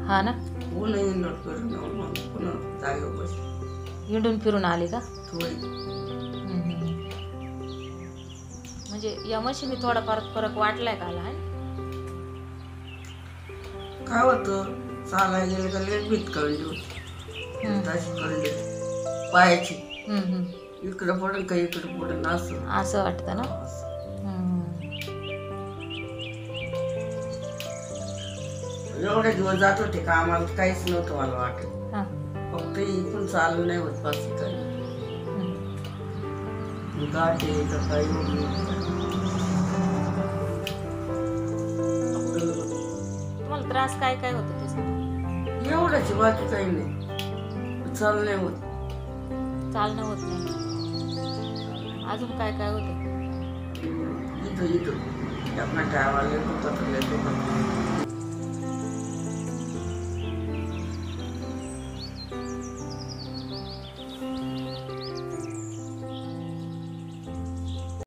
हा ना, पुन्हा इंडोर करून मग पुन्हा जागेवर बसली हिंडून फिरून आली का? थोडी. म्हणजे या मशीनी थोडाफार फरक वाटलाय का लहान? काय होतं चालायला गेलं का लेट भीत कळली होती तशी कळली पायाची इकडं पडेल का इकडं पडेल असं असं वाटतं ना. एवढे दिवस जात होते का आम्हाला काहीच नव्हतं मला वाटत. फक्त इथून चालू नाही होत बाकी काही गाठी तर काही तुम्हाला त्रास काय काय होतो ते सांगा? एवढ्याची बाकी काही नाही. चालू नाही होत. चालणं होत नाही. अजून काय काय होतं? इथं इथं आपल्या टायमाला